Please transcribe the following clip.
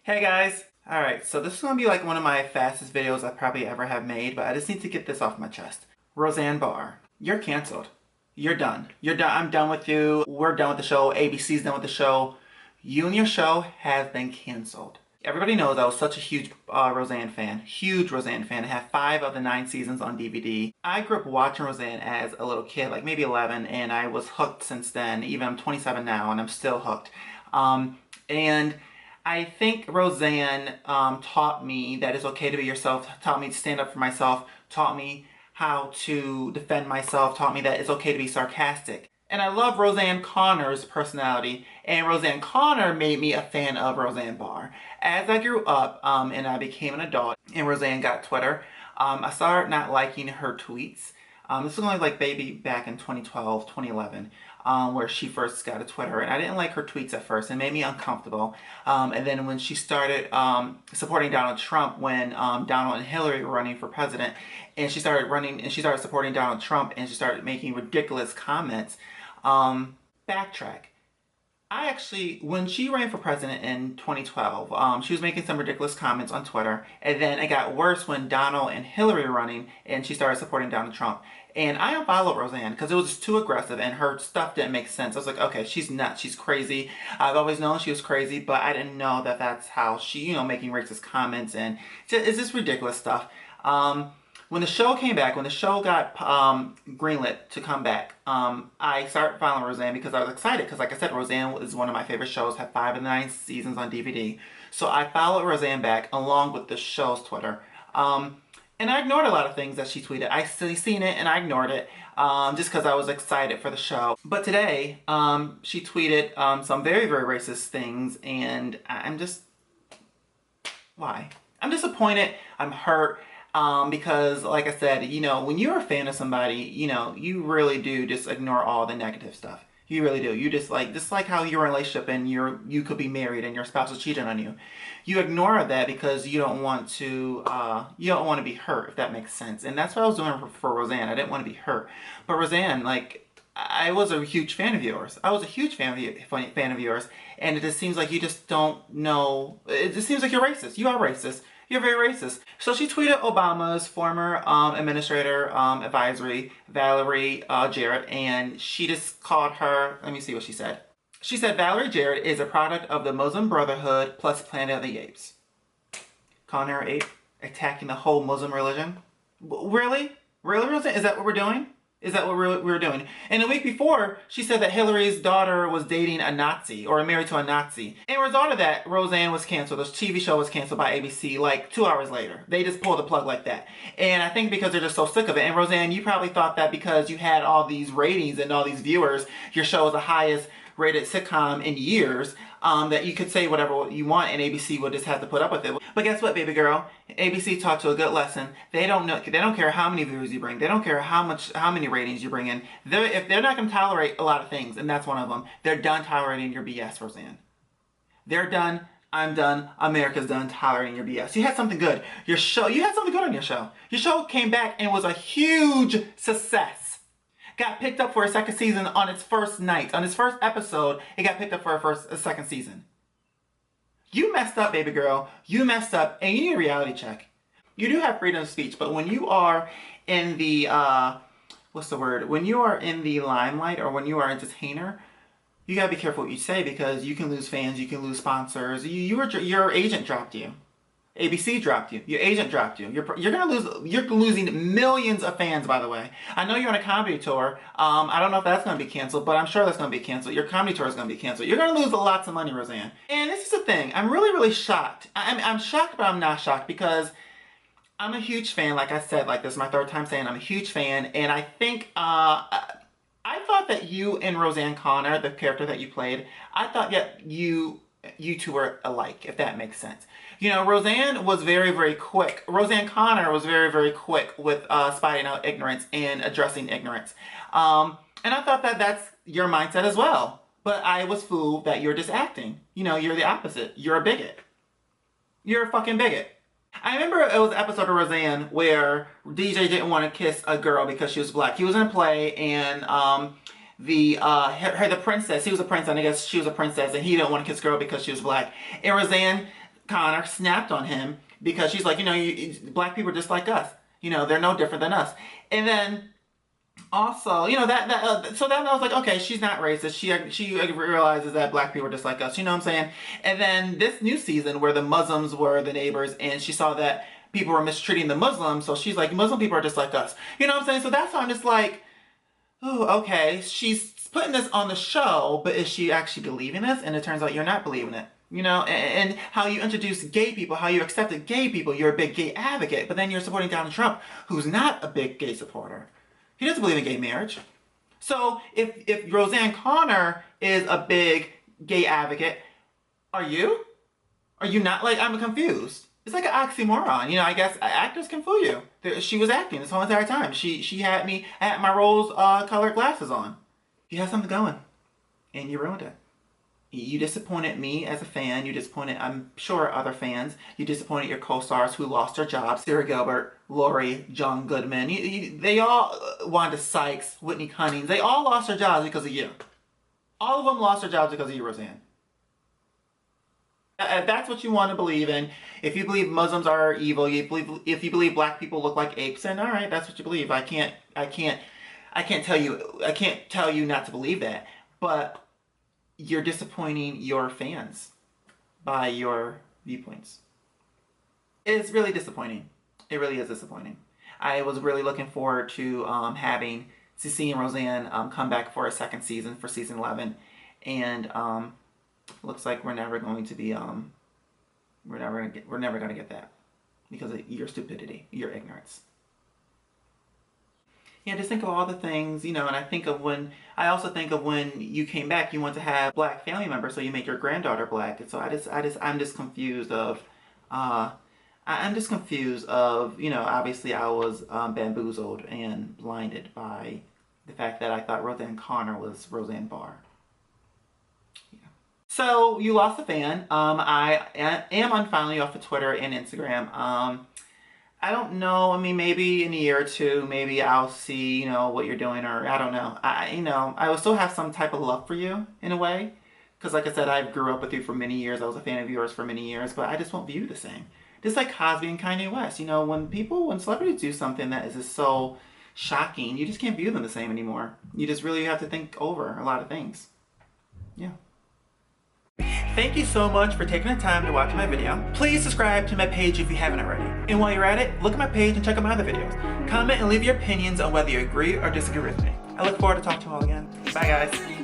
Hey guys! Alright, so this is going to be like one of my fastest videos I probably ever have made, but I just need to get this off my chest. Roseanne Barr, you're canceled. You're done. You're done. I'm done with you. We're done with the show. ABC's done with the show. You and your show have been canceled. Everybody knows I was such a huge Roseanne fan. Huge Roseanne fan. I have 5 of the 9 seasons on DVD. I grew up watching Roseanne as a little kid, like maybe 11, and I was hooked since then. Even I'm 27 now, and I'm still hooked. And I think Roseanne taught me that it's okay to be yourself, taught me to stand up for myself, taught me how to defend myself, taught me that it's okay to be sarcastic. And I love Roseanne Connor's personality, and Roseanne Connor made me a fan of Roseanne Barr. As I grew up and I became an adult and Roseanne got Twitter, I started not liking her tweets. This was only like maybe back in 2012, 2011. Where she first got a Twitter, and I didn't like her tweets at first. It made me uncomfortable. And then when she started supporting Donald Trump, when Donald and Hillary were running for president, and she started supporting Donald Trump, and she started making ridiculous comments, backtrack. I actually, when she ran for president in 2012, she was making some ridiculous comments on Twitter, and then it got worse when Donald and Hillary were running, and she started supporting Donald Trump. And I unfollowed Roseanne because it was just too aggressive, and her stuff didn't make sense. I was like, okay, she's nuts, she's crazy. I've always known she was crazy, but I didn't know that that's how she, making racist comments, and it's just ridiculous stuff. When the show came back, when the show got greenlit to come back, I started following Roseanne because I was excited. Because like I said, Roseanne is one of my favorite shows, had 5 of the 9 seasons on DVD. So I followed Roseanne back along with the show's Twitter. And I ignored a lot of things that she tweeted. I still seen it and I ignored it just because I was excited for the show. But today, she tweeted some very, very racist things, and I'm just... why? I'm disappointed. I'm hurt. Because, like I said, when you're a fan of somebody, you really do just ignore all the negative stuff. You really do. You just like how you're in a relationship and you could be married and your spouse is cheating on you. You ignore that because you don't want to be hurt, if that makes sense. And that's what I was doing for Roseanne. I didn't want to be hurt. But Roseanne, I was a huge fan of yours. I was a huge fan of yours. And it just seems like you just don't know. It just seems like you're racist. You are racist. You're very racist. So she tweeted Obama's former administrator advisory, Valerie Jarrett, and she just called her, let me see what she said. She said, Valerie Jarrett is a product of the Muslim Brotherhood plus Planet of the Apes. Calling her an ape? Attacking the whole Muslim religion? Really? Really, Roseanne? Is that what we're doing? Is that what we're doing? And the week before, she said that Hillary's daughter was dating a Nazi or married to a Nazi. And as a result of that, Roseanne was canceled. The TV show was canceled by ABC like 2 hours later. They just pulled the plug like that. And I think because they're just so sick of it. And Roseanne, you probably thought that because you had all these ratings and all these viewers, your show was the highest rated sitcom in years, that you could say whatever you want and ABC would just have to put up with it. But guess what, baby girl? ABC taught you a good lesson. They don't care how many viewers you bring. They don't care how many ratings you bring in. If they're not going to tolerate a lot of things, and that's one of them, they're done tolerating your BS, Roseanne. They're done. I'm done. America's done tolerating your BS. You had something good. You had something good on your show. Your show came back and was a huge success. Got picked up for a second season on its first night. On its first episode, it got picked up for a second season. You messed up, baby girl. You messed up, and you need a reality check. You do have freedom of speech, but when you are in the, what's the word? When you are in the limelight, or when you are an entertainer, you gotta be careful what you say because you can lose fans, you can lose sponsors. Your agent dropped you. ABC dropped you. Your agent dropped you. You're losing millions of fans, by the way. I know you're on a comedy tour. I don't know if that's going to be canceled, but I'm sure that's going to be canceled. Your comedy tour is going to be canceled. You're going to lose lots of money, Roseanne. And this is the thing. I'm really, really shocked. I'm shocked, but I'm not shocked because I'm a huge fan. Like I said, this is my 3rd time saying I'm a huge fan. And I think, I thought that you and Roseanne Connor, the character that you played, I thought that you two were alike, if that makes sense. Roseanne was very, very quick. Roseanne Connor was very, very quick with spotting out ignorance and addressing ignorance. And I thought that that's your mindset as well. But I was fooled that you're just acting. You're the opposite. You're a bigot. You're a fucking bigot. I remember it was an episode of Roseanne where DJ didn't want to kiss a girl because she was black. He was in a play and the princess, he was a prince and I guess she was a princess and he didn't want to kiss a girl because she was black. And Roseanne Connor snapped on him because she's like, black people are just like us. They're no different than us. And then also, so then I was like, okay, she's not racist. She realizes that black people are just like us. You know what I'm saying? And then this new season where the Muslims were the neighbors, and she saw that people were mistreating the Muslims, so she's like, Muslim people are just like us. You know what I'm saying? So that's how I'm just like, oh, okay, she's putting this on the show, but is she actually believing this? And it turns out you're not believing it. And how you introduce gay people, how you accepted gay people, you're a big gay advocate, but then you're supporting Donald Trump, who's not a big gay supporter. He doesn't believe in gay marriage. So if Roseanne CONNER is a big gay advocate, are you? Are you not? Like, I'm confused. It's like an oxymoron. I guess actors can fool you. She was acting this whole entire time. She had my rose colored glasses on. You had something going, and you ruined it. You disappointed me as a fan. You disappointed, I'm sure, other fans. You disappointed your co-stars who lost their jobs. Sarah Gilbert, Lori, John Goodman. They all, Wanda Sykes, Whitney Cummings. They all lost their jobs because of you. All of them lost their jobs because of you, Roseanne. If that's what you want to believe in, if you believe Muslims are evil, if you believe black people look like apes, then all right, that's what you believe. I can't tell you not to believe that. But you're disappointing your fans by your viewpoints. It's really disappointing. It really is disappointing. I was really looking forward to seeing Roseanne come back for a second season, for season 11, and looks like we're never going to get that because of your stupidity, your ignorance. Yeah, just think of all the things, and I also think of when you came back, you want to have black family members, so you make your granddaughter black. And so I'm just confused of, obviously I was bamboozled and blinded by the fact that I thought Roseanne CONNER was Roseanne BARR. Yeah. So you lost a fan. I am unfollowing you off of Twitter and Instagram. I don't know. I mean, maybe in a year or two, maybe I'll see, what you're doing, or I don't know. I will still have some type of love for you in a way. Because like I said, I grew up with you for many years. I was a fan of yours for many years, but I just won't view you the same. Just like Cosby and Kanye West. When celebrities do something that is just so shocking, you just can't view them the same anymore. You just really have to think over a lot of things. Yeah. Thank you so much for taking the time to watch my video. Please subscribe to my page if you haven't already. And while you're at it, look at my page and check out my other videos. Comment and leave your opinions on whether you agree or disagree with me. I look forward to talking to you all again. Bye guys.